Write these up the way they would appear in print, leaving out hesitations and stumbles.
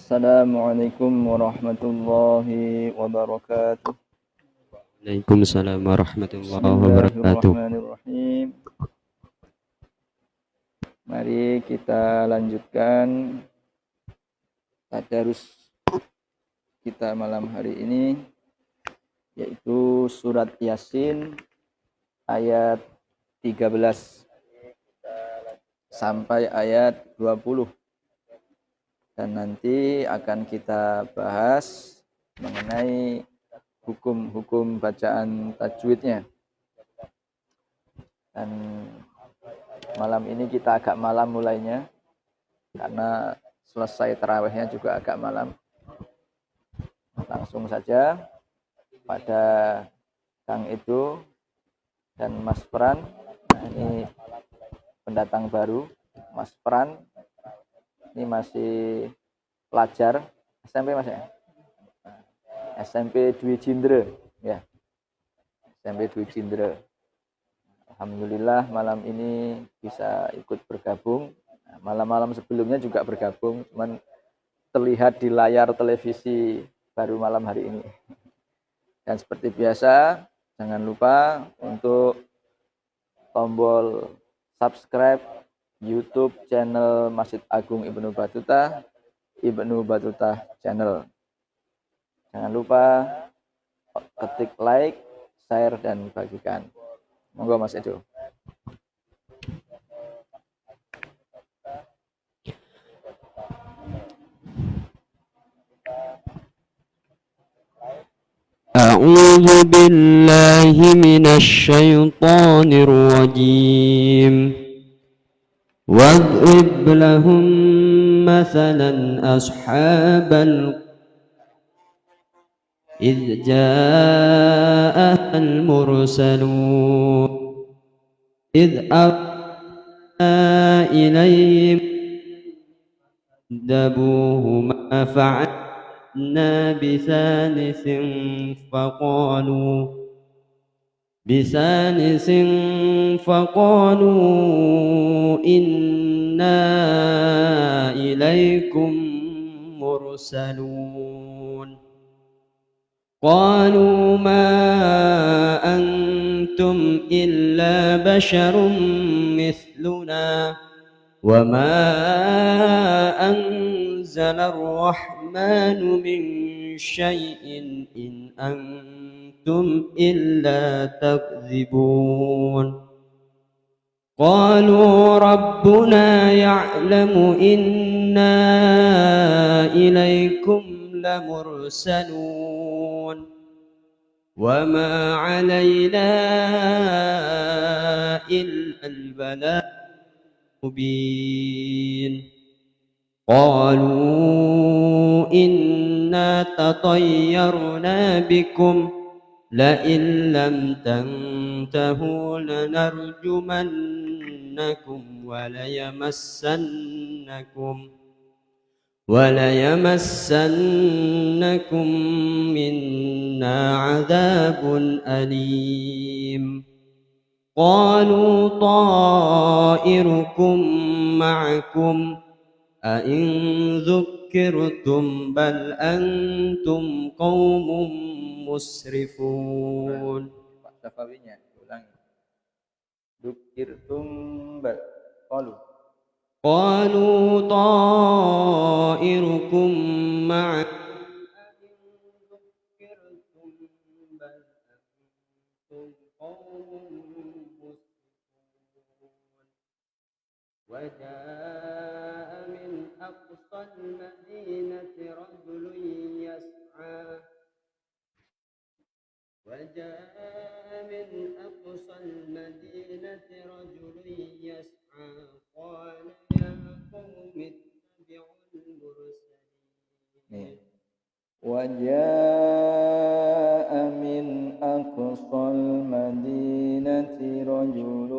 Assalamualaikum warahmatullahi wabarakatuh. Waalaikumsalam warahmatullahi wabarakatuh. Bismillahirrahmanirrahim. Mari kita lanjutkan tadarus kita malam hari ini, yaitu surat Yasin ayat 13 sampai ayat 20. Dan nanti akan kita bahas mengenai hukum-hukum bacaan tajwidnya. Dan malam ini kita agak malam mulainya, karena selesai tarawihnya juga agak malam. Langsung saja pada Kang Edo dan Mas Pran. Nah, ini pendatang baru, Mas Pran. Ini masih pelajar SMP Mas ya? SMP Dwi Cindra ya. SMP Dwi Cindra. Alhamdulillah malam ini bisa ikut bergabung. Nah, malam-malam sebelumnya juga bergabung, cuman terlihat di layar televisi baru malam hari ini. Dan seperti biasa, jangan lupa untuk tombol subscribe YouTube channel Masjid Agung Ibnu Battuta, Ibnu Battuta Channel. Jangan lupa ketik like, share, dan bagikan. Monggo Mas Edo. أعوذ بالله من الشيطان الرجيم واضرب لهم مثلا أصحاب إذ جاء المرسلون إذ أرسلنا إليهم كذبوه ما فعلنا بثالث فقالوا إنا إليكم مرسلون قالوا ما أنتم إلا بشر مثلنا وما أنزل الرحمن من شيء إن أنتم إلا تكذبون قالوا ربنا يعلم إنا إليكم لمرسلون وما علينا إلا البلاغ المبين قالوا إنا تطيرنا بكم لئن لم تنتهوا لنرجمنكم وليمسنكم منا عذاب أليم قالوا طائركم معكم أئن ذكرتم بل أنتم قوم مسرفون Pak Safawinya ulangi. Dzukirtum bal قالوا طائركم معكم أئن ذكرتم بل أنتم قوم مسرفون وجاء من أقصى المدينة رجل يسعى قال يا قوم اتبعوا المرسلين وجاء من أقصى المدينة رجل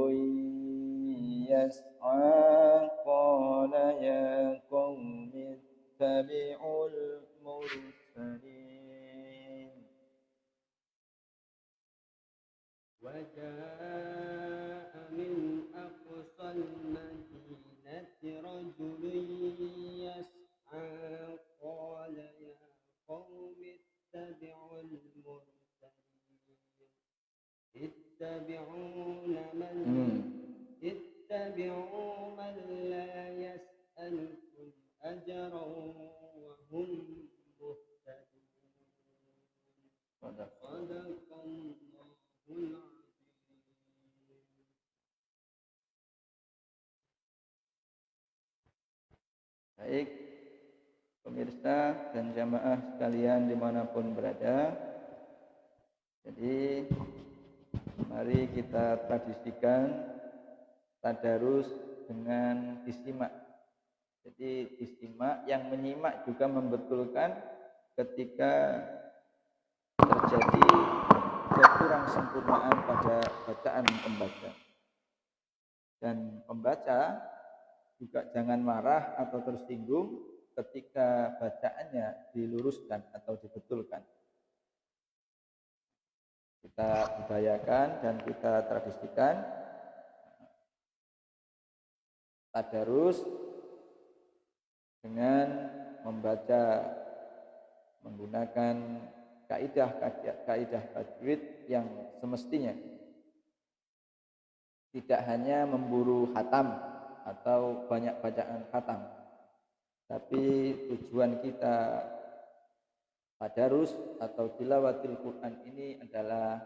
يسعى قال يا قوم اتبعوا المرسلين وجاء من أقصى المدينة رجل يسعى قال Baik, pemirsa dan jamaah sekalian dimanapun berada. Jadi mari kita tradisikan tadarus dengan disimak. Jadi disimak, yang menyimak juga membetulkan ketika terjadi kekurang sempurnaan pada bacaan pembaca. Dan pembaca juga jangan marah atau tersinggung ketika bacaannya diluruskan atau dibetulkan. Kita budayakan dan kita tradisikan tadarus dengan membaca menggunakan kaidah tajwid yang semestinya. Tidak hanya memburu khatam atau banyak bacaan khatam, tapi tujuan kita tadarus atau tilawatil Quran ini adalah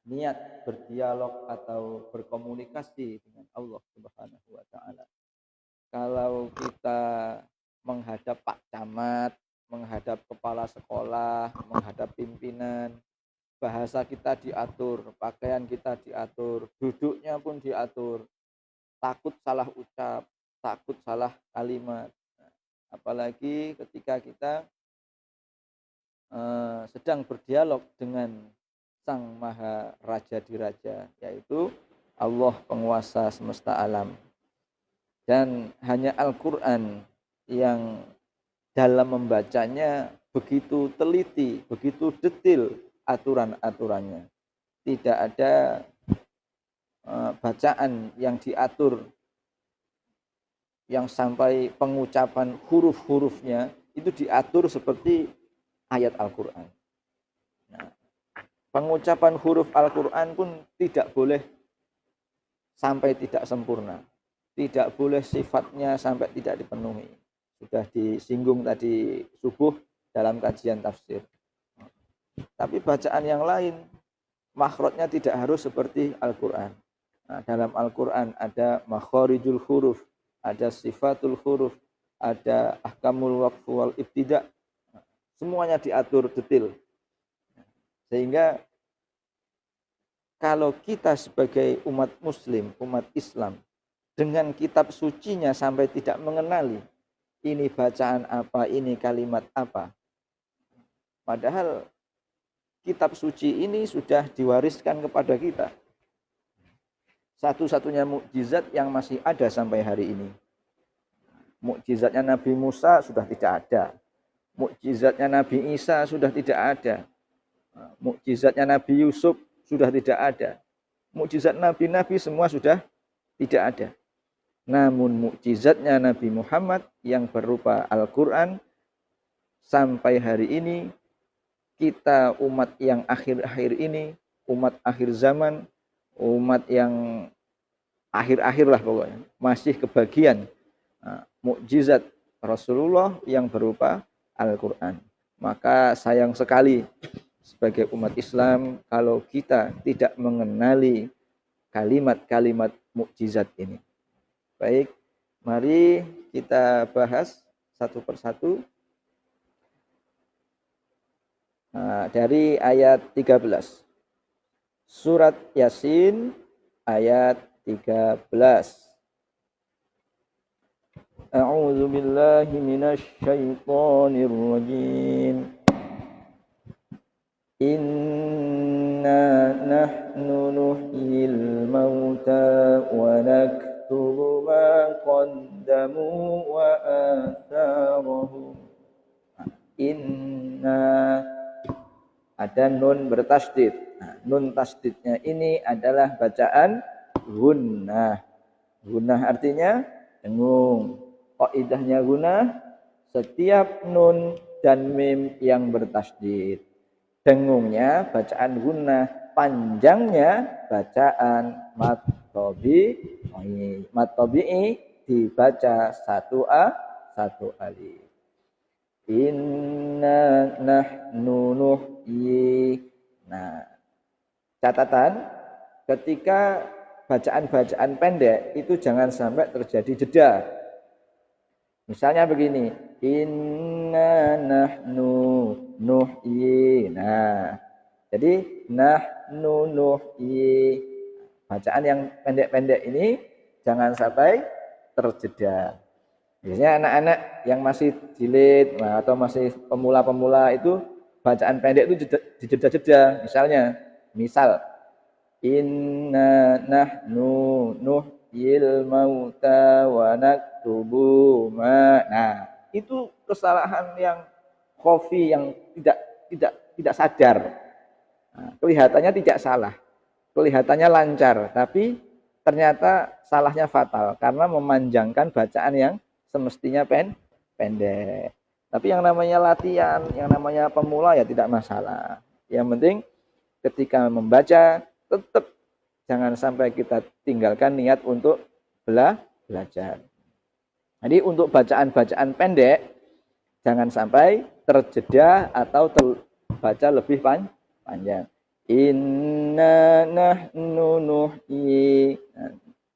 niat berdialog atau berkomunikasi dengan Allah Subhanahu wa taala. Kalau kita menghadap Pak Camat, menghadap kepala sekolah, menghadap pimpinan, bahasa kita diatur, pakaian kita diatur, duduknya pun diatur, takut salah ucap, takut salah kalimat. Apalagi ketika kita sedang berdialog dengan Sang Maha Raja di Raja, yaitu Allah penguasa semesta alam. Dan hanya Al-Quran yang dalam membacanya begitu teliti, begitu detail aturan-aturannya. Tidak ada bacaan yang diatur yang sampai pengucapan huruf-hurufnya itu diatur seperti ayat Al-Quran. Nah, pengucapan huruf Al-Quran pun tidak boleh sampai tidak sempurna. Tidak boleh sifatnya sampai tidak dipenuhi. Sudah disinggung tadi subuh dalam kajian tafsir. Tapi bacaan yang lain, makhrajnya tidak harus seperti Al-Quran. Nah, dalam Al-Quran ada makharijul huruf, ada sifatul huruf, ada ahkamul waqf wal ibtida. Semuanya diatur detail. Sehingga kalau kita sebagai umat muslim, umat Islam, dengan kitab sucinya sampai tidak mengenali ini bacaan apa, ini kalimat apa. Padahal kitab suci ini sudah diwariskan kepada kita. Satu-satunya mukjizat yang masih ada sampai hari ini. Mukjizatnya Nabi Musa sudah tidak ada. Mukjizatnya Nabi Isa sudah tidak ada. Mukjizatnya Nabi Yusuf sudah tidak ada. Mukjizat nabi-nabi semua sudah tidak ada. Namun mukjizatnya Nabi Muhammad yang berupa Al-Quran sampai hari ini, kita umat yang akhir-akhir ini, umat akhir zaman, umat yang akhir-akhir lah pokoknya, masih kebagian mukjizat Rasulullah yang berupa Al-Quran. Maka sayang sekali sebagai umat Islam kalau kita tidak mengenali kalimat-kalimat mukjizat ini. Baik, mari kita bahas satu persatu. Dari ayat 13. Surat Yasin ayat 13. A'udzu billahi minasy syaithanir rajim. Inna nahnu nuhyil mauta wa naktubu ma qaddamu wa atharahum. Inna, ada nun bertasdid. Nah, nun tasdidnya ini adalah bacaan gunnah. Gunnah artinya dengung. Qaidahnya gunnah, setiap nun dan mim yang bertasdid. Dengungnya bacaan gunnah, panjangnya bacaan mad tabi'i. Mad tabi'i dibaca satu a, satu alif. Inna nahnu nuhyi. Nah, catatan ketika bacaan-bacaan pendek itu jangan sampai terjadi jeda. Misalnya begini, inna nahnu nuhyi. Nah, jadi nahnu nuhyi. Bacaan yang pendek-pendek ini jangan sampai terjeda. Biasanya anak-anak yang masih jilid atau masih pemula-pemula itu bacaan pendek itu dijeda-jeda. Misal inna nahnu nuhyil mauta wa naktubu ma. Nah, itu kesalahan yang khafi yang tidak sadar. Nah, kelihatannya tidak salah, kelihatannya lancar, tapi ternyata salahnya fatal karena memanjangkan bacaan yang semestinya pendek. Tapi yang namanya latihan, yang namanya pemula ya tidak masalah. Yang penting ketika membaca tetap jangan sampai kita tinggalkan niat untuk belajar. Jadi untuk bacaan-bacaan pendek jangan sampai terjeda atau terbaca lebih panjang. Inna nahnu nuhyi.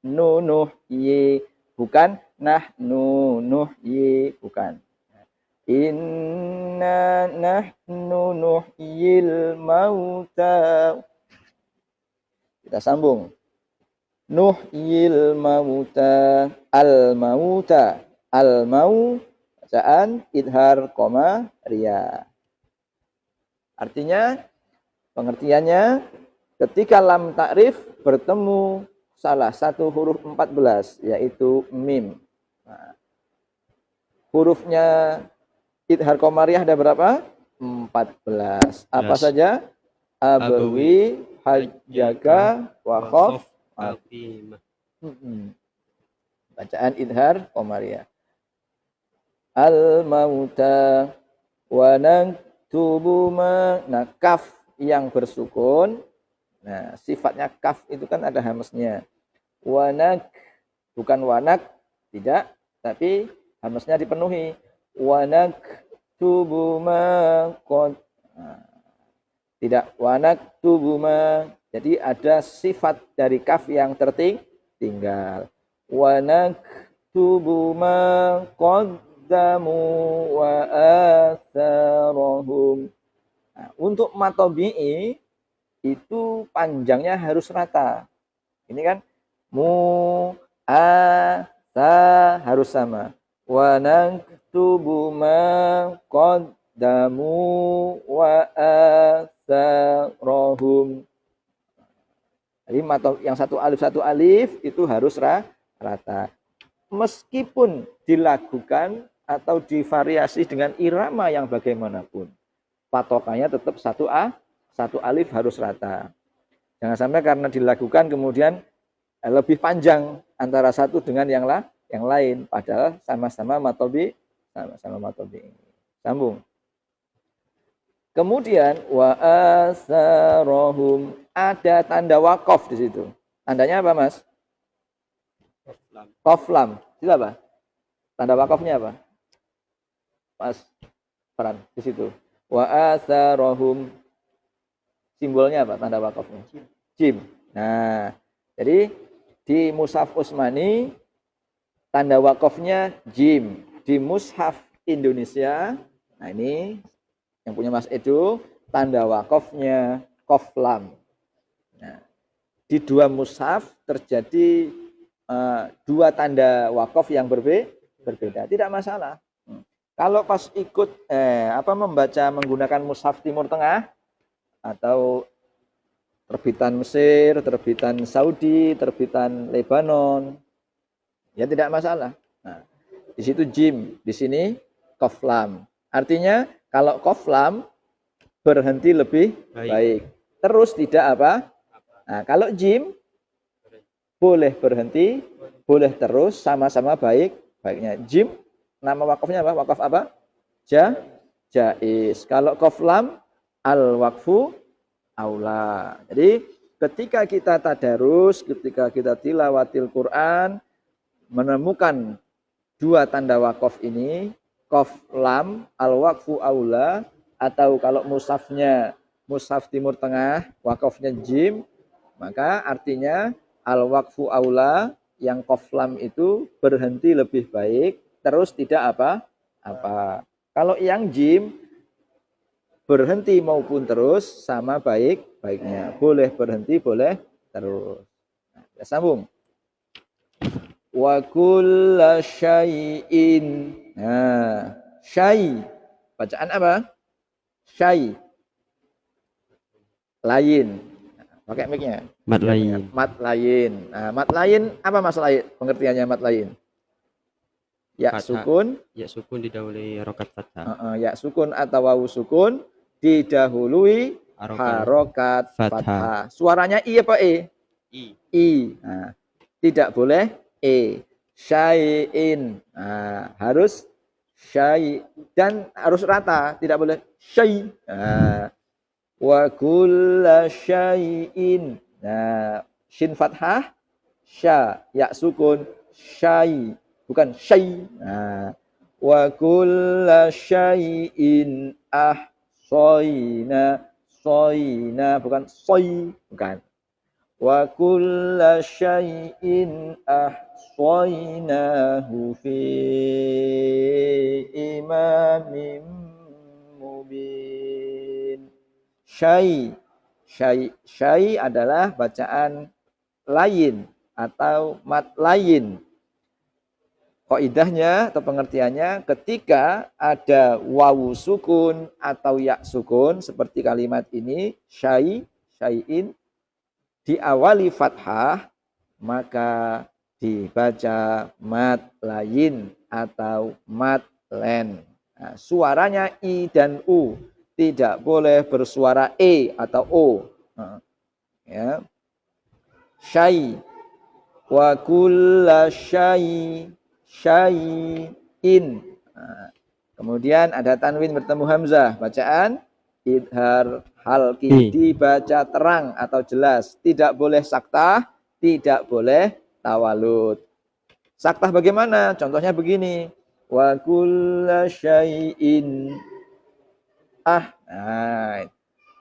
Nuhyi bukan nahnu nuhyi, bukan. Inna nahnu nuhyil mauta. Kita sambung. Nuhyil mauta. Al-mauta. Al-mau bacaan idhar koma ria. Artinya pengertiannya ketika lam ta'rif bertemu salah satu huruf 14 yaitu mim. Nah, hurufnya idhar komariah ada berapa? 14. Apa saja? Abawi, hajjaga, wakhaf, bacaan idhar komariah. Al-mauta wa naktubu ma. Nah, kaf yang bersukun. Nah, sifatnya kaf itu kan ada hamznya. Wanak bukan wanak, tidak, tapi hamznya dipenuhi. Wanak tubuma qad. Tidak wanak tubuma. Jadi ada sifat dari kaf yang tertinggal. Wanak tubuma qaddamu wa atharahum. Nah, untuk matobi'i itu panjangnya harus rata. Ini kan mu a ta harus sama. Wa naktubu ma qaddamu wa atharahum. Jadi yang satu alif itu harus rata. Meskipun dilakukan atau divariasi dengan irama yang bagaimanapun, patokannya tetap satu alif harus rata. Jangan sampai karena dilakukan kemudian lebih panjang antara satu dengan yang lain, padahal sama-sama matobi, Sambung. Kemudian wa asarahum, ada tanda waqaf di situ. Tandanya apa, Mas? Qaf lam. Itu apa? Tanda waqafnya apa? Mas Peran di situ. Wa asarahum. Simbolnya apa tanda waqafnya? Jim. Nah, jadi di Mushaf Utsmani tanda waqafnya jim. Di Mushaf Indonesia, nah ini yang punya Mas Edo, tanda waqafnya qaf lam. Nah, di dua mushaf terjadi dua tanda waqaf yang berbeda. Tidak masalah. Kalau pas ikut membaca menggunakan mushaf Timur Tengah atau terbitan Mesir, terbitan Saudi, terbitan Lebanon, ya tidak masalah. Nah, di situ jim, di sini qaf lam. Artinya kalau qaf lam berhenti lebih baik. Terus tidak apa? Nah, kalau jim boleh berhenti, boleh terus, sama-sama baiknya. Jim nama wakafnya apa? Wakaf apa? Jaiz. Kalau qaf lam al-waqfu aula. Jadi ketika kita tadarus, ketika kita tilawatil Quran, menemukan dua tanda waqaf ini, qaf lam al-waqfu aula, atau kalau mushafnya mushaf Timur Tengah, waqafnya jim, maka artinya al-waqfu aula yang qaf lam itu berhenti lebih baik terus tidak apa-apa. Kalau yang jim berhenti maupun terus sama baiknya. Boleh berhenti, boleh terus. Nah, kita sambung. Wa kulla syai'in. Nah, syai. Bacaan apa? Syai. Lain. Pakai mic-nya. Mat lain. Mat lain. Nah, mat lain apa maksud lain? Pengertiannya mat lain. Ya Fathah. sukun, Ya sukun didahului harokat fathah. ya sukun atau wawu sukun didahului harokat Fathah. fathah. Suaranya i apa e? I. Nah, tidak boleh e. Syai'in. Nah, harus syai dan harus rata, tidak boleh syai. Nah, wa kulla syai'in. Nah, shin fathah, sya, ya sukun, syai, bukan syai. Nah, wa kulla syai'in ahsayna, soyna, bukan soy, bukan. Wa kulla syai'in ahsaynahu fi imamin mubin. Syai. Syai adalah bacaan lain atau mat lain. Kaidahnya atau pengertiannya ketika ada wawu sukun atau ya sukun seperti kalimat ini syai, syai'in diawali fathah maka dibaca mat lain atau mat len. Nah, suaranya i dan u, tidak boleh bersuara e atau o. Ya. Syai wa kulla syai syai'in. Nah, kemudian ada tanwin bertemu hamzah, bacaan idhar halqi, dibaca terang atau jelas, tidak boleh saktah, tidak boleh tawalud. Saktah bagaimana? Contohnya begini, wa kulla syai'in nah,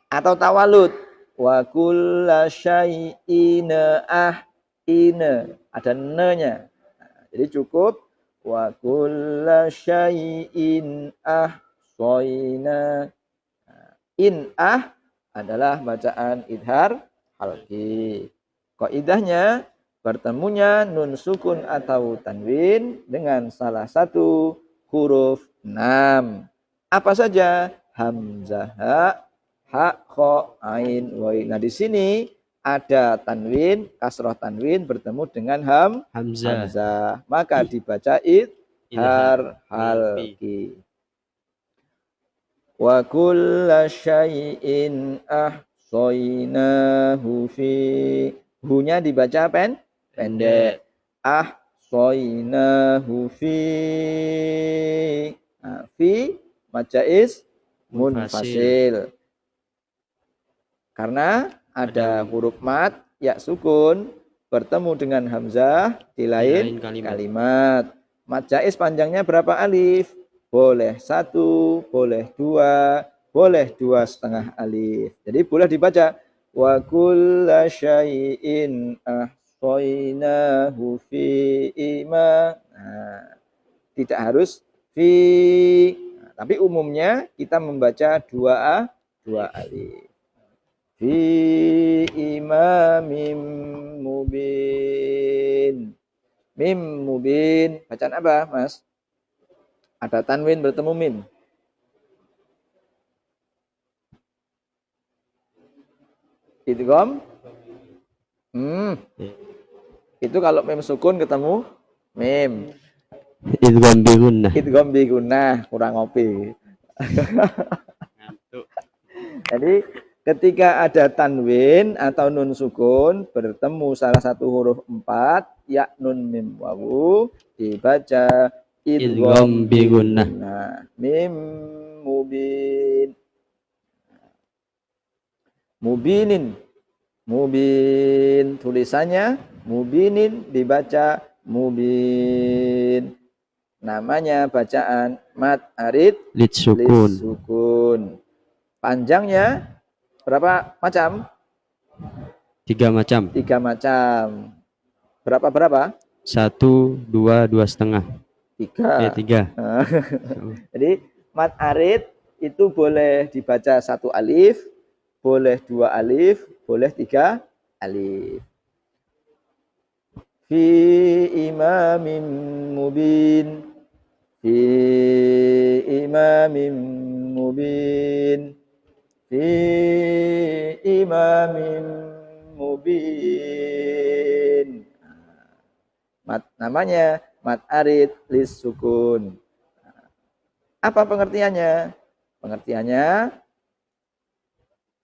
atau tawalud, wa kulla syai'in ina, ada ne-nya. Nah, jadi cukup wa kulla syai'in ahsayna. In adalah bacaan idhar halqi. Kaidahnya bertemunya nun sukun atau tanwin dengan salah satu huruf 6. Apa saja? Hamzah, ha, kha, ain, wain. Nah, di sini ada tanwin, kasroh tanwin bertemu dengan hamzah. Maka dibaca idhar halqi. Wa kulla syai'in ahsaynahu fi. Hu-nya dibaca pendek. Ahsaynahu fi. Nah, fi majais munfasil. Karena ada huruf mat ya sukun bertemu dengan hamzah di lain kalimat. Mat jais panjangnya berapa alif? Boleh 1, boleh 2, boleh 2,5 alif. Jadi boleh dibaca wa kulla syai'in ahsaynahu fi ima. Nah, tidak harus fi. Nah, tapi umumnya kita membaca 2 alif. Fi imamim mubin. Mim mubin. Bacaan apa, Mas? Ada tanwin bertemu mim. Idgham. Itu kalau mim sukun ketemu mim. Idgham bi gunnah. Idgham bi gunnah, kurang ngopi. Jadi ketika ada tanwin atau nun sukun bertemu salah satu huruf 4, ya nun mim wawu, dibaca idgham bi gunnah. Mim mubin. Mubinin. Mubin. Tulisannya mubinin, dibaca mubin. Namanya bacaan mat arid Lid sukun. sukun. Panjangnya berapa macam? 3 macam. 3 macam. Berapa? 1, 2, 2,5. 3. 3. Nah, jadi mad arid itu boleh dibaca 1 alif, boleh 2 alif, boleh 3 alif. Fi imamin mubin, fi imamin mubin, fi imamin mubin. Namanya mad arid lis sukun. Apa pengertiannya? Pengertiannya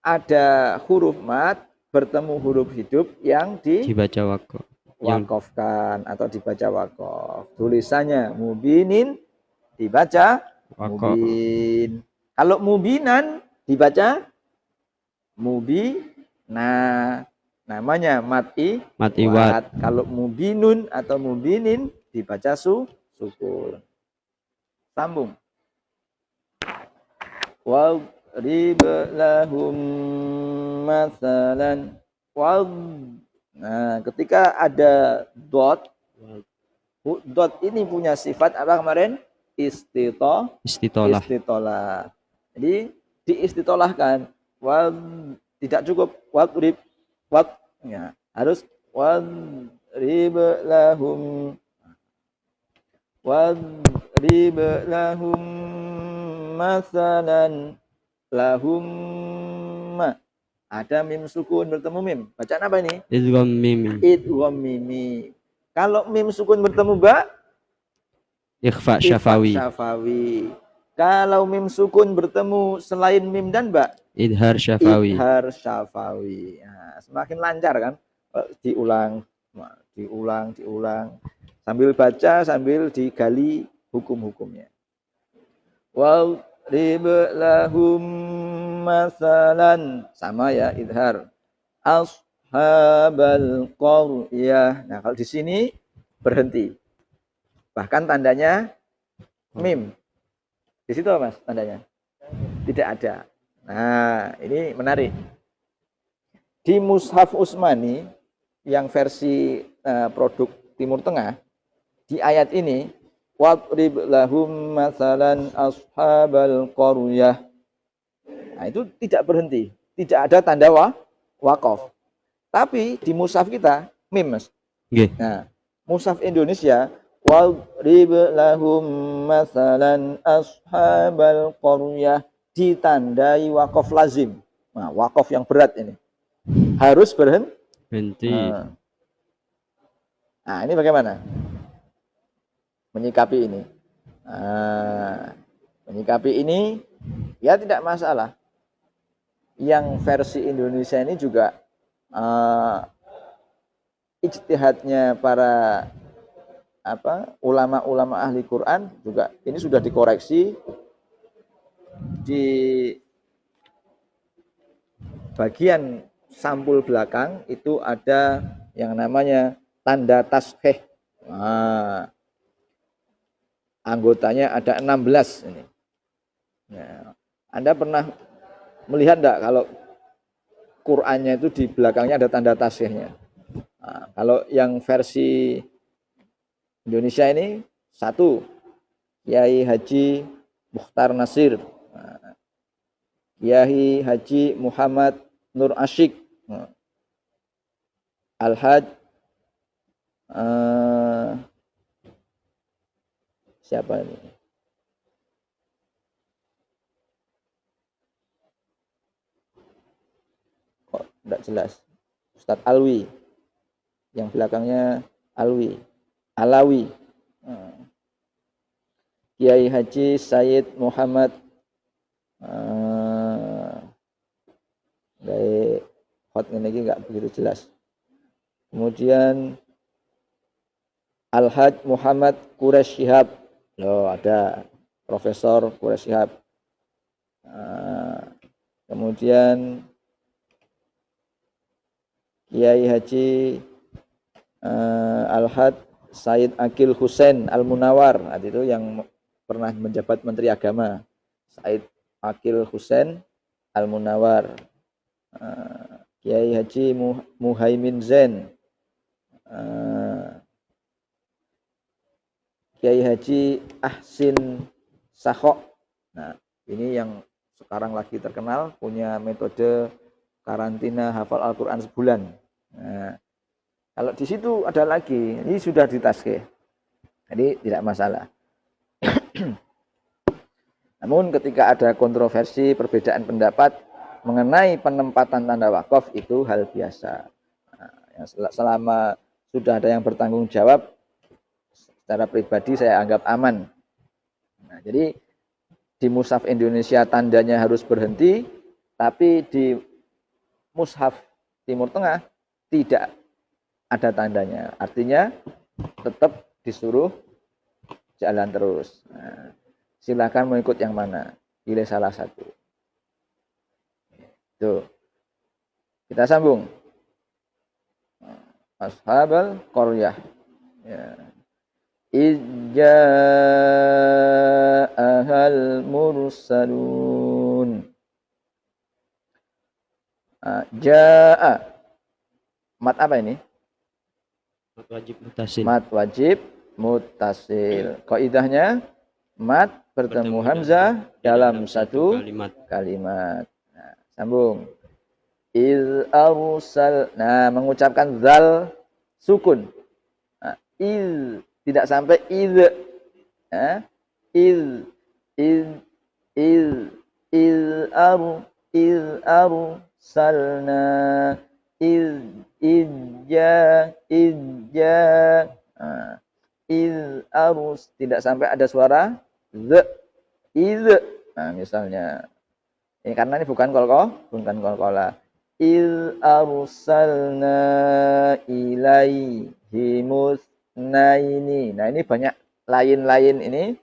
ada huruf mad bertemu huruf hidup yang Dibaca wakof. Yang diwakofkan atau dibaca wakof. Tulisannya mubinin dibaca wakof. mubin. Kalau mubinan dibaca mubina. Namanya mati Matiwat. Kalau mubinun atau mubinin dibaca sukun. Sambung. Wadrib lahum masalan. Nah, ketika ada dot ini punya sifat apa kemarin? Istitolah. Jadi diistitolahkan. Tidak cukup wadrib ya, harus wadrib lahum masalan lahum. Ada mim sukun bertemu mim. Bacaan apa ini? Idgham mim. Idgham mimi. Kalau mim sukun bertemu ba, Ikhfa syafawi. Kalau mim sukun bertemu selain mim dan ba, Idhar syafawi. Nah, semakin lancar kan? Diulang. Sambil baca, sambil digali hukum-hukumnya. Wadrib lahum masalan, sama ya, idhar. Ashabal qaryah. Nah, kalau di sini berhenti. Bahkan tandanya mim. Di situ apa, Mas, tandanya? Tidak ada. Nah, ini menarik. Di Mushaf Utsmani yang versi produk Timur Tengah, di ayat ini wadrib lahum masalan ashabal qaryah. Nah, itu tidak berhenti, tidak ada tanda waqaf. Tapi di mushaf kita mim, Mas. Okay. Nah, mushaf Indonesia wadrib lahum masalan ashabal qaryah ditandai waqaf lazim. Nah, waqaf yang berat ini. Harus berhenti. Nah, ini bagaimana? Menyikapi ini. Menyikapi ini ya tidak masalah. Yang versi Indonesia ini juga ijtihadnya para ulama-ulama ahli Quran juga ini sudah dikoreksi di bagian sampul belakang itu ada yang namanya tanda tasheh. Nah, anggotanya ada 16 ini. Nah, Anda pernah melihat enggak kalau Qur'annya itu di belakangnya ada tanda tasihnya? Nah, kalau yang versi Indonesia ini 1 Kiai Haji Mukhtar Nasir, Kiai Haji Muhammad Nur Asyik, Al-Haj siapa ini? Kok tidak jelas? Ustadz Alwi, yang belakangnya Alawi. Kiai Haji Sayyid Muhammad dari hotnya lagi nggak begitu jelas. Kemudian Al-Haj Muhammad Quraisy Shihab. Loh, ada Profesor Quraisy Shihab. Kemudian Kiai Haji Al-Haj Said Akil Husain Al-Munawar. Itu yang pernah menjabat Menteri Agama. Said Akil Husain Al-Munawar. Kiai Haji Muhaimin Zain. Kiai Haji Ahsin Sakhok. Nah, ini yang sekarang lagi terkenal, punya metode karantina hafal Al-Quran sebulan. Nah, kalau di situ ada lagi, ini sudah ditaskih, jadi tidak masalah. Namun ketika ada kontroversi, perbedaan pendapat mengenai penempatan tanda wakaf, itu hal biasa. Nah, selama sudah ada yang bertanggung jawab, secara pribadi saya anggap aman. Nah, jadi di mushaf Indonesia tandanya harus berhenti, tapi di mushaf Timur Tengah tidak ada tandanya. Artinya tetap disuruh jalan terus. Nah, silakan mau ikut yang mana, pilih salah satu. Tuh, kita sambung. Ashabal qaryah. Ya. Ijja'ahal mursalun. Ja'a. Mat apa ini? Mat wajib mutasil. Mat wajib mutasil. Kaidahnya mat bertemu hamzah dalam satu kalimat. Nah, sambung. Iz arsal. Nah, mengucapkan zal sukun. Nah, iz tidak sampai iz. Iz arsalna tidak sampai ada suara z. Nah, misalnya ini karena ini bukan qalqalah. Il arsalna ilaihimus naini. Nah, ini banyak lain-lain ini.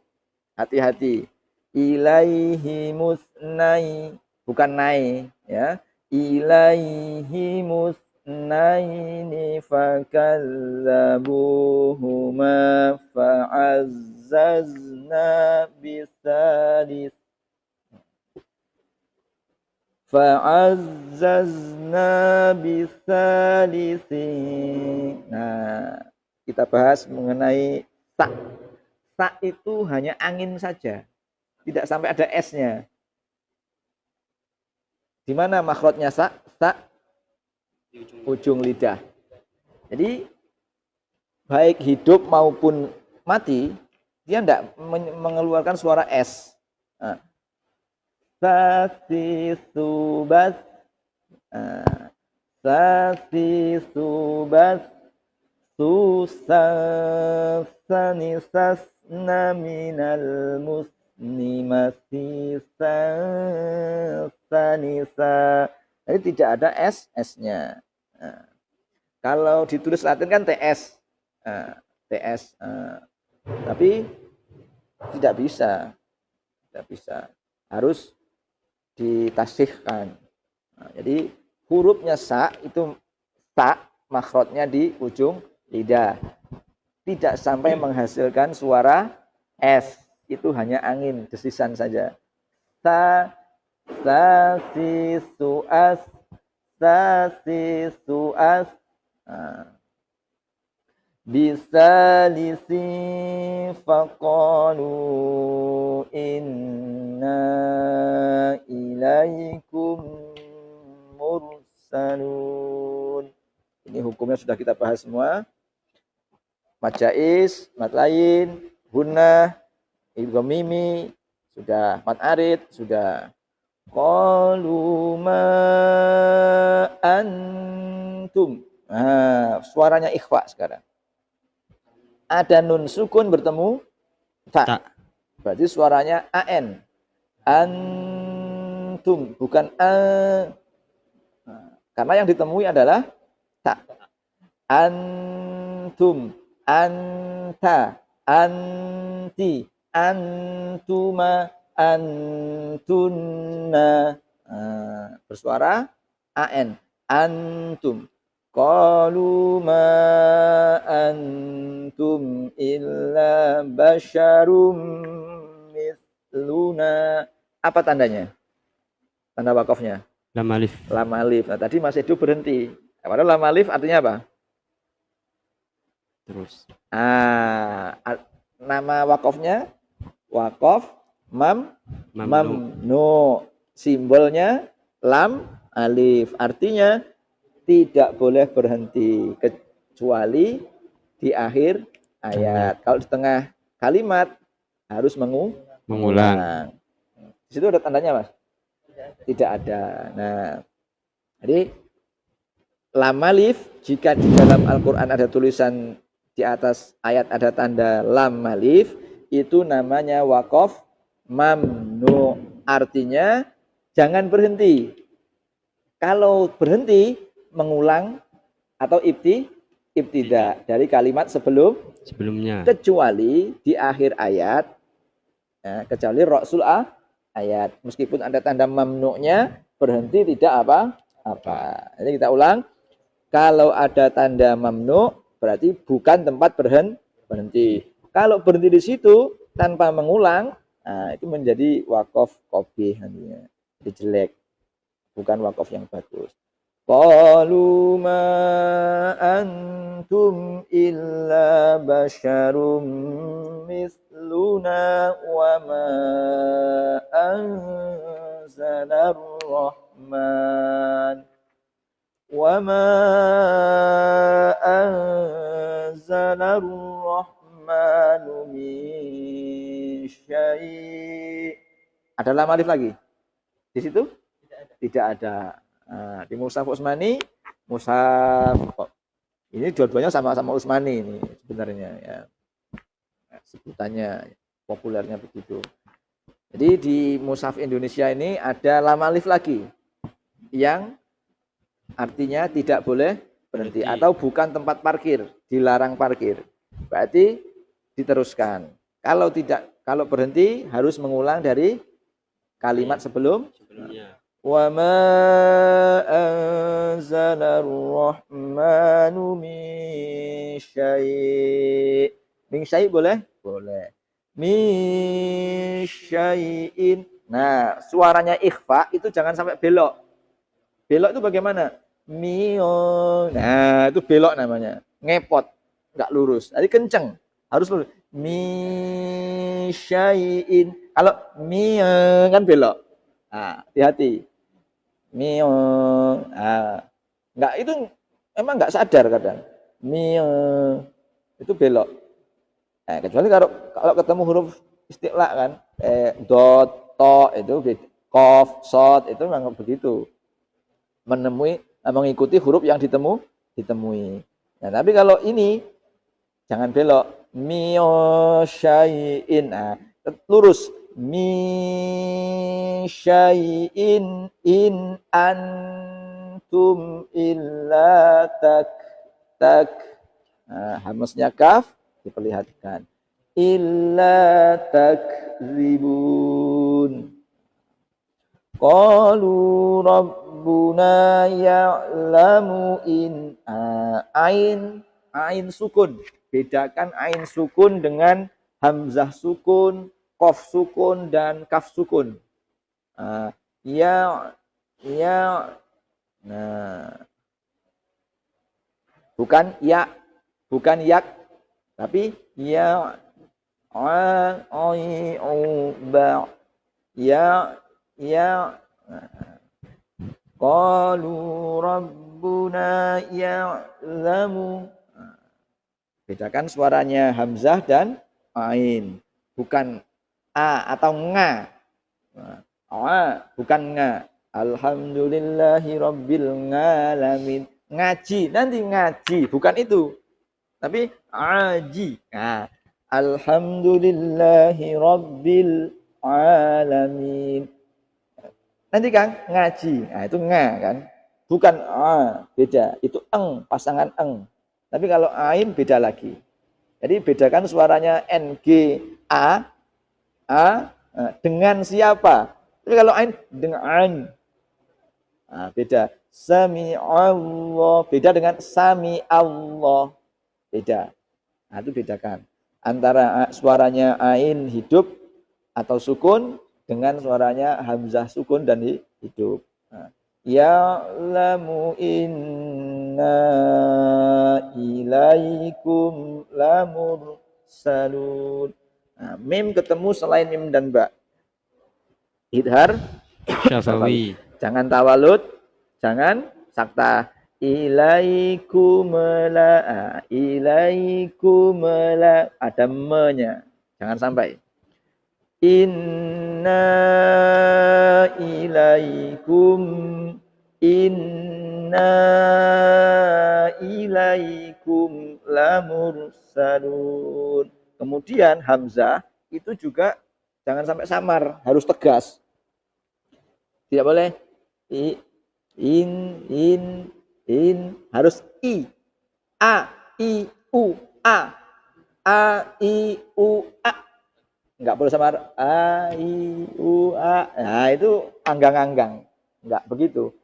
Hati-hati. Ilaihimus nai, bukan nai, ya. Ilaihimus naini fakadzabuhuma fa'azzazna bisalis. Fa'azzazna bisalisi. Nah, kita bahas mengenai sa. Sa itu hanya angin saja, tidak sampai ada S-nya. Di mana makhrajnya sa? Sa ujung lidah. Jadi baik hidup maupun mati, dia tidak mengeluarkan suara S. Nah, sasi subas, sasi subas, susasanisas minal muslimati sanisa. Jadi tidak ada S-nya. Nah, kalau ditulis Latin kan TS. TS. Tapi tidak bisa. Tidak bisa. Harus ditasihkan. Nah, jadi hurufnya sa itu sa, makhrajnya di ujung lidah. Tidak sampai menghasilkan suara S. Itu hanya angin, desisan saja. Sa, si, suas, sa, si, suas. Nah. Bisa lisi faqalu inna ilaikum mursalun. Ini hukumnya sudah kita bahas semua. Mat jaiz, mat lain, gunnah, idgham mimi, sudah, mat arid, sudah. Qalu ma antum. Nah, suaranya ikhfa sekarang. Ada nun sukun bertemu ta. Berarti suaranya an. Antum, bukan a. Nah, karena yang ditemui adalah ta. Antum, anta, anti, antuma, antunna. Bersuara an. Antum. Qalu ma antum illa basyarum mithluna. Apa tandanya? Tanda wakafnya? Lam alif. Lam alif. Nah, tadi masih hidup berhenti. Padahal lam alif artinya apa? Terus. Nama wakofnya wakof Mamnu. mamnu. Simbolnya lam alif. Artinya tidak boleh berhenti kecuali di akhir ayat. Kalau di tengah kalimat harus Mengulang. Di situ ada tandanya, Mas? Tidak ada. Nah, jadi lam alif, jika di dalam Al-Quran ada tulisan di atas ayat ada tanda lam alif, itu namanya wakof mamnu. Artinya jangan berhenti. Kalau berhenti, mengulang atau ibtida dari kalimat Sebelumnya. kecuali di akhir ayat, ya, kecuali Rasul ayat. Meskipun ada tanda mamnu'nya, berhenti tidak apa-apa. Jadi kita ulang, kalau ada tanda mamnu' berarti bukan tempat berhenti. Kalau berhenti di situ tanpa mengulang, nah, itu menjadi wakof qabih nantinya. Jadi jelek, bukan wakof yang bagus. Qalu ma antum illa basyarum mithluna wa ma anzalar rahman wa ma anzalar rahmanu min syai'. Ada lam alif lagi di situ? Tidak ada. Nah, di Mushaf Utsmani, Mushaf ini dua-duanya sama-sama Utsmani ini sebenarnya ya. Sebutannya populernya begitu. Jadi di Mushaf Indonesia ini ada lam alif lagi yang artinya tidak boleh berhenti atau bukan tempat parkir, dilarang parkir. Berarti diteruskan. Kalau berhenti harus mengulang dari kalimat sebelumnya. Wa ma anzalar rahmanu min syai'. Min syai' boleh? Boleh. Min syai'in. Nah, suaranya ikhfa itu jangan sampai belok. Belok itu bagaimana? Mio. Nah, itu belok namanya. Ngepot, enggak lurus. Jadi kenceng, harus lurus. Min syai'in. Kalau mio kan belok. Nah, hati-hati. Mio, enggak itu emang enggak sadar kadang. Mio itu belok. Nah, kecuali kalau ketemu huruf istiqla kan, dot, to itu kof, sod itu memang begitu. Mengikuti huruf yang ditemui. Nah, tapi kalau ini jangan belok. Mio syai'in. Nah, lurus. Min syai'in in antum illa tak. Nah, hamasnya kaf diperlihatkan. Illa takzibun. Qalu rabbuna ya'lamu in ain sukun. Bedakan ain sukun dengan hamzah sukun, qaf sukun dan kaf sukun. Ya. Nah, bukan ya, bukan yak, tapi ya. Ya. Qalu rabbuna ya'lamu. Bedakan suaranya hamzah dan ain. Bukan a atau nga. Bukan nga. Alhamdulillahi rabbil alamin. Ngaji, nanti ngaji, bukan itu. Tapi aji. Nah, alhamdulillahi rabbil alamin. Nanti Kang ngaji. Nah, itu nga kan. Bukan beda. Itu eng, pasangan eng. Tapi kalau ain beda lagi. Jadi bedakan suaranya NG A dengan siapa. Tapi kalau ain dengan beda. Sami Allah beda dengan sami Allah. Beda. Nah, itu bedakan antara suaranya ain hidup atau sukun dengan suaranya hamzah sukun dan hidup. Ya'lamu inna ilaikum mursalun. Nah, mim ketemu selain mim dan ba. Idhar Syafawi. jangan tawalud, jangan sakta. Ilaikumla ada me-nya. Jangan sampai. Inna ilaikum lamursalun. Kemudian hamzah itu juga jangan sampai samar, harus tegas. Tidak boleh in harus i u a i u a. Enggak boleh samar a i u a. Nah, itu anggang-anggang. Enggak begitu.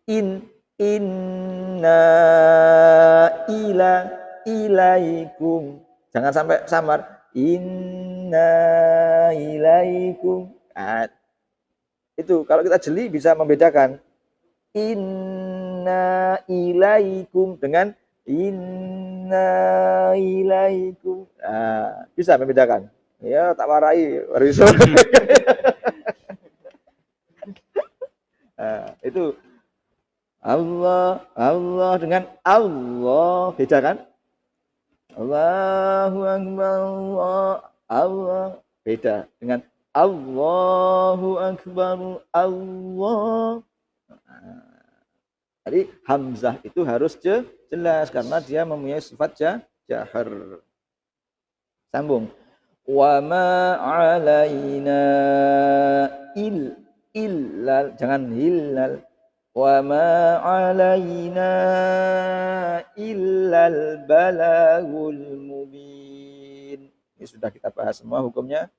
Inna ilaikum. Jangan sampai samar. Inna ilaikum. Nah, itu kalau kita jeli bisa membedakan. Inna ilaikum dengan inna ilaikum. Nah, bisa membedakan. Ya, tak warai. Nah, itu Allah dengan Allah beda kan? Allahu akbar Allah beda dengan Allahu akbar Allah. Jadi hamzah itu harus jelas karena dia mempunyai sifat jahar. Sambung. Wa ma 'alaina illal jangan hillal. Wa ma 'alaina illal balagul mubin. Ini sudah kita bahas semua hukumnya.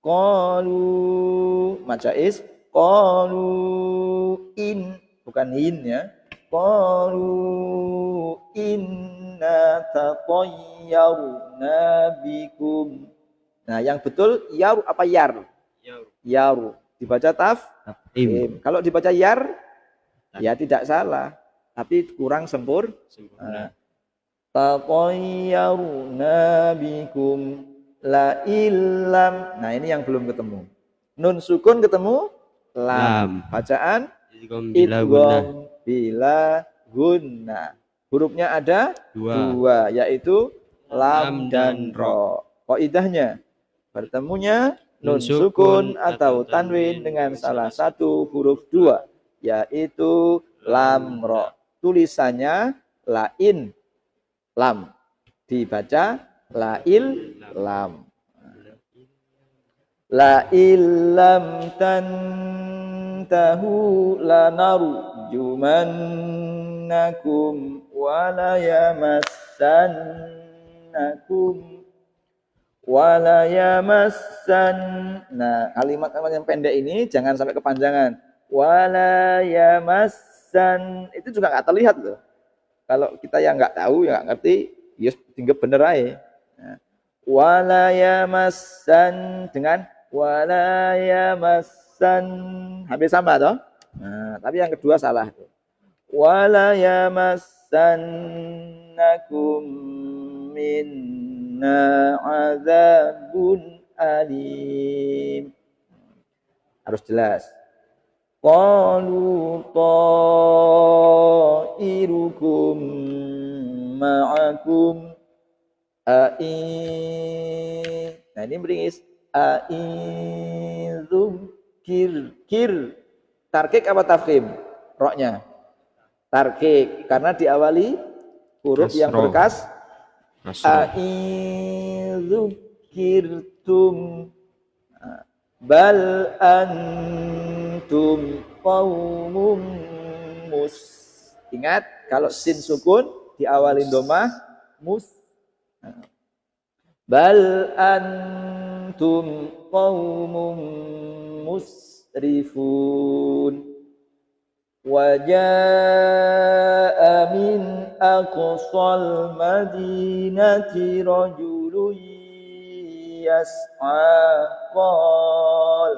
Qalu majais qalu in bukan in ya. Qalu inna tatayyarna bikum. Nah, yang betul yaru apa yar? Yaru. Dibaca taf'im. Kalau dibaca yar ya tidak salah, tapi kurang sempurna. Tatayyarna bikum la illam. Nah, ini yang belum ketemu. Nun sukun ketemu lam. Bacaan idgham bila gunna. Hurufnya ada dua yaitu lam dan ro. Qaidahnya bertemunya nun sukun atau tanwin dengan salah satu huruf dua yaitu lam ro. Tulisannya lain lam. Dibaca lail lam. La illam tantahu lanarjumannakum wa la yamassannakum wa la yamassan. Nah, kalimat-kalimat yang pendek ini jangan sampai kepanjangan. Wa la yamassan itu juga enggak terlihat loh. Kalau kita yang enggak tahu, yang enggak ngerti, ya tinggal bener aja. Nah, wa la yamassan dengan wala yamassan hampir sama toh. Nah, tapi yang kedua salah tuh. Wala yamassannakum minna adzabun alim. Harus jelas. Qalu ta'irukum ma'akum nah ini beringis aizum kir tarkik apa tafkhim roknya tarkik karena diawali huruf yang berkas aizum kirtum bal antum qaumun ingat kalau sin sukun diawali domah bal antum qaumun musrifun wa jaa min aqsal madinati rajulun yas'a qal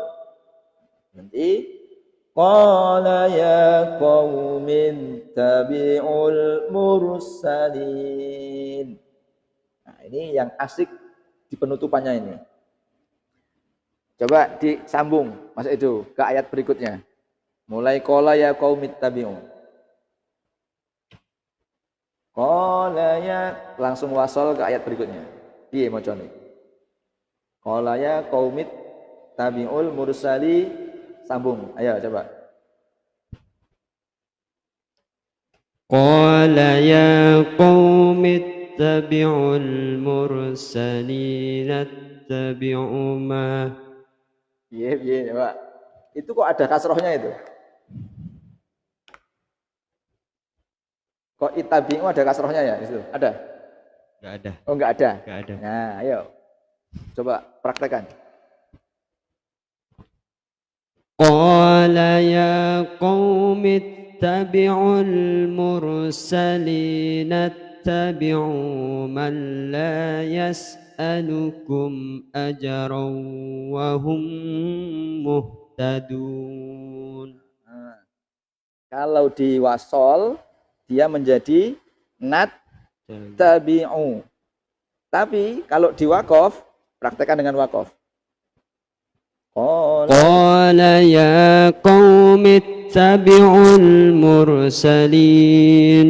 nanti qala ya qaumin tabi'ul mursalin. Nah, ini yang asik di penutupannya ini. Coba disambung Mas Edo ke ayat berikutnya. Mulai qala ya qaumit tabi'u. Qala ya langsung wasol ke ayat berikutnya. Piye macane? Qala ya qaumit tabi'ul mursali sambung. Ayo coba. قال يا قوم اتبعوا المرسلين اتبعوا ما Piye coba. Itu kok ada kasrohnya itu? Kok itabi'u ada kasrohnya ya itu? Ada? Enggak ada. Oh enggak ada. Enggak ada. Nah, ayo. Coba praktekkan. قال يا قوم اتبعوا المرسلين اتبعوا من لا يسألكم أجرا وهم مهتدون. Nah, kalau di wasol dia menjadi nat tabi'u. Tapi kalau di wakof, praktekkan dengan wakof. قال يا قوم اتبعوا المرسلين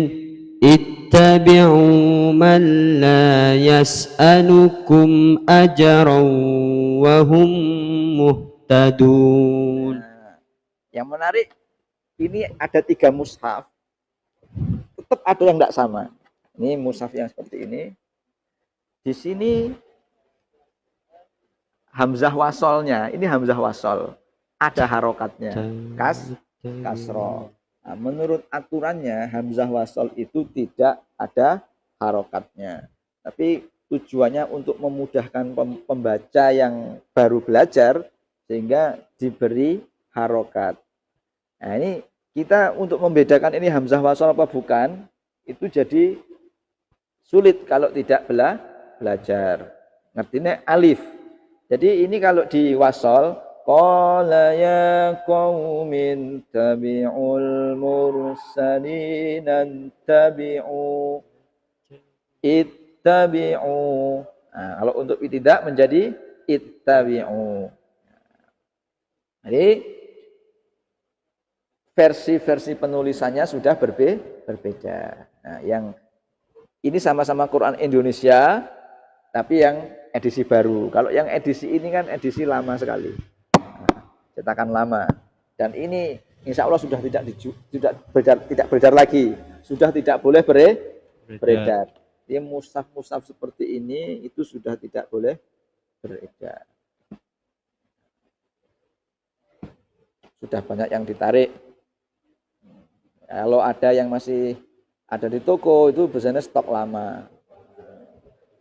اتبعوا من لا يسألكم أجرا وهم مهتدون. Nah, yang menarik ini ada 3 mushaf, tetap ada yang tidak sama. Ini mushaf yang seperti ini. Di sini hamzah wasolnya, ini hamzah wasol, ada harokatnya, kasro. Nah, menurut aturannya hamzah wasol itu tidak ada harokatnya. Tapi tujuannya untuk memudahkan pembaca yang baru belajar sehingga diberi harokat. Nah, ini kita untuk membedakan ini hamzah wasol apa bukan, itu jadi sulit kalau tidak belajar. Ngertinya alif. Jadi ini kalau di wasol, qala ya qaumin tabi'ul mursalin tabi'u ittabi'u. Nah, kalau untuk tidak menjadi ittabi'u. Jadi versi-versi penulisannya sudah berbeda. Nah, yang ini sama-sama Quran Indonesia, tapi yang edisi baru. Kalau yang edisi ini kan edisi lama sekali, cetakan lama. Dan ini insya Allah sudah tidak beredar lagi, sudah tidak boleh beredar. Jadi mushaf-mushaf seperti ini itu sudah tidak boleh beredar. Sudah banyak yang ditarik. Kalau ada yang masih ada di toko itu biasanya stok lama.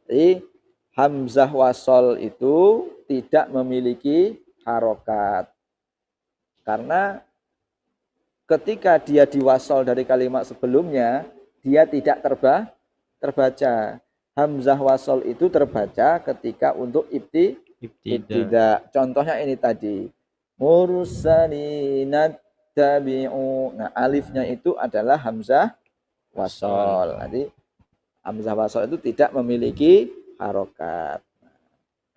Jadi hamzah wasol itu tidak memiliki harokat. Karena ketika dia diwasol dari kalimat sebelumnya, dia tidak terbaca. Hamzah wasol itu terbaca ketika untuk ibtidak. Contohnya ini tadi. Mursalinat tabi'u. Nah, alifnya itu adalah hamzah wasol. Jadi hamzah wasol itu tidak memiliki harokat.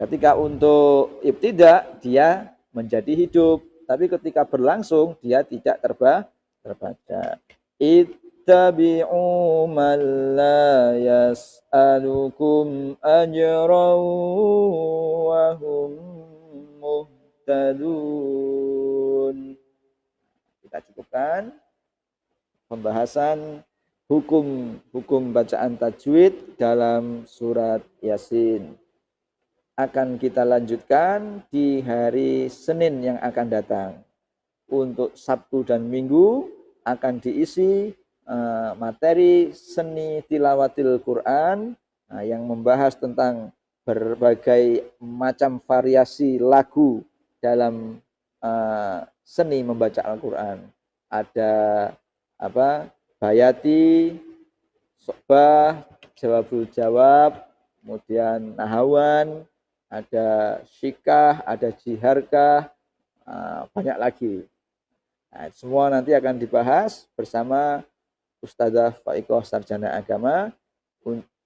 Ketika untuk ibtidak dia menjadi hidup, tapi ketika berlangsung dia tidak terbaca. Ittabi'u man la yas'alukum ajran wa hum muhtadun. Kita cukupkan pembahasan hukum bacaan tajwid dalam surat Yasin. Akan kita lanjutkan di hari Senin yang akan datang. Untuk Sabtu dan Minggu akan diisi materi seni tilawatil Quran yang membahas tentang berbagai macam variasi lagu dalam seni membaca Al-Quran. Ada bayati, sokbah, jawabul jawab, kemudian nahawan, ada syikah, ada jiharkah, banyak lagi. Nah, semua nanti akan dibahas bersama Ustadzah Faikoh Sarjana Agama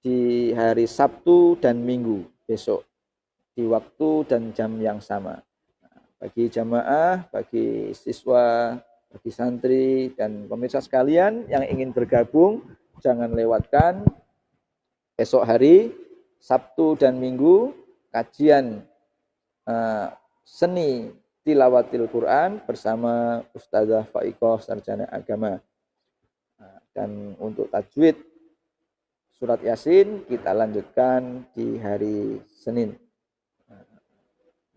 di hari Sabtu dan Minggu besok di waktu dan jam yang sama. Bagi jamaah, bagi siswa, bagi santri dan pemirsa sekalian yang ingin bergabung, jangan lewatkan besok hari Sabtu dan Minggu kajian seni tilawatil Quran bersama Ustazah Faikoh Sarjana Agama. Dan untuk tajwid surat Yasin kita lanjutkan di hari Senin.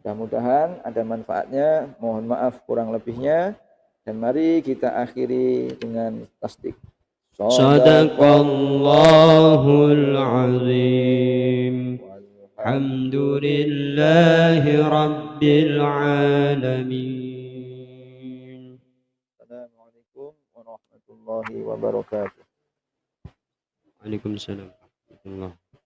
Mudah-mudahan ada manfaatnya. Mohon maaf kurang lebihnya. Dan mari kita akhiri dengan tasdik. Sadaqallahul azim. Alhamdulillahi rabbil alamin. Assalamualaikum warahmatullahi wabarakatuh. Waalaikumsalam warahmatullahi